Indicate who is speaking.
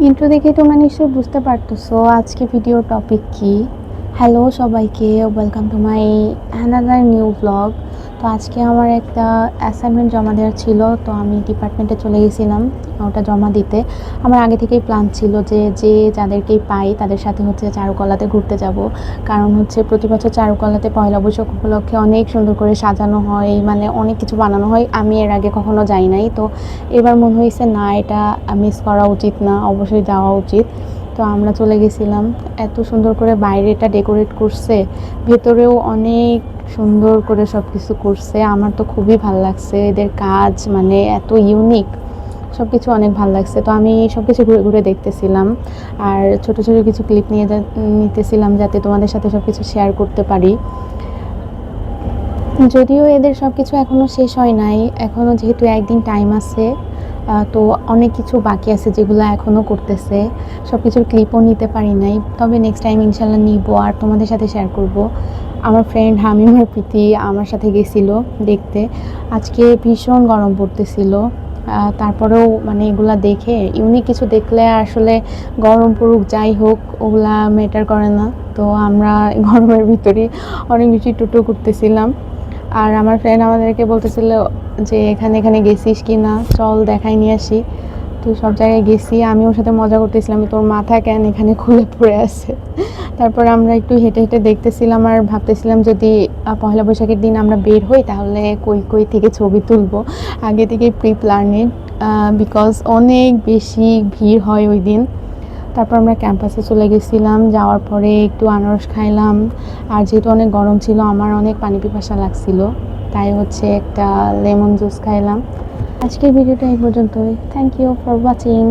Speaker 1: Intro দেখে তোমরা নিশ্চয়ই বুঝতে পারতেছো আজকে ভিডিওর টপিক কি। হ্যালো সবাইকে, welcome to my another new blog. তো আজকে আমার একটা অ্যাসাইনমেন্ট জমা দেওয়ার ছিল, তো আমি ডিপার্টমেন্টে চলে গেছিলাম ওটা জমা দিতে। আমার আগে থেকেই প্ল্যান ছিল যে যাদেরকেই পাই তাদের সাথে হচ্ছে চারুকলাতে ঘুরতে যাব, কারণ হচ্ছে প্রতি বছর চারুকলাতে পয়লা বৈশাখ উপলক্ষে অনেক সুন্দর করে সাজানো হয়, মানে অনেক কিছু বানানো হয়। আমি এর আগে কখনো যাই নাই, তো এবার মনে হয়েছে না, এটা মিস করা উচিত না, অবশ্যই যাওয়া উচিত। তো আমরা চলে গেছিলাম। এত সুন্দর করে বাইরেটা ডেকোরেট করছে, ভেতরেও অনেক সুন্দর করে সব কিছু করছে। আমার তো খুবই ভালো লাগছে এদের কাজ, মানে এত ইউনিক সব কিছু, অনেক ভালো লাগছে। তো আমি সব কিছু ঘুরে ঘুরে দেখতেছিলাম আর ছোট ছোট কিছু ক্লিপ নিতেছিলাম যাতে তোমাদের সাথে সব কিছু শেয়ার করতে পারি। যদিও এদের সব কিছু এখনও শেষ হয় নাই, এখনও যেহেতু একদিন টাইম আছে, তো অনেক কিছু বাকি আছে যেগুলো এখনও করতেছে। সব কিছুর ক্লিপও নিতে পারি নাই, তবে নেক্সট টাইম ইনশাল্লাহ নিব আর তোমাদের সাথে শেয়ার করব। আমার ফ্রেন্ড হামিমার প্রীতি আমার সাথে গেছিলো দেখতে। আজকে ভীষণ গরম পড়তেছিল, তারপরেও মানে এগুলা দেখে, ইউনিক কিছু দেখলে আসলে গরম পড়ুক যাই হোক ওগুলা ম্যাটার করে না। তো আমরা গরমের ভিতরেই অনেক বেশি টোটো করতেছিলাম। আর আমার ফ্রেন্ড আমাদেরকে বলতেছিল যে এখানে এখানে গেছিস কি না, চল দেখাই নিয়ে আসি। তো সব জায়গায় গেছি, আমি ওর সাথে মজা করতেছিলাম, তোর মাথা কেন এখানে খুলে পড়ে আছে। তারপর আমরা একটু হেঁটে হেঁটে দেখতেছিলাম আর ভাবতেছিলাম যদি পয়লা বৈশাখের দিন আমরা বের হই তাহলে কই কই থেকে ছবি তুলবো। আগে থেকে প্রি প্ল্যানেড, বিকজ অনেক বেশি ভিড় হয় ওই দিন। তারপর আমরা ক্যাম্পাসে চলে গেছিলাম, যাওয়ার পরে একটু আনারস খাইলাম। আর যেহেতু অনেক গরম ছিল, আমার অনেক পানি পিপাসা লাগছিল, তাই হচ্ছে একটা লেমন জুস খাইলাম। আজকের ভিডিওটা এই পর্যন্তই। Thank you for watching.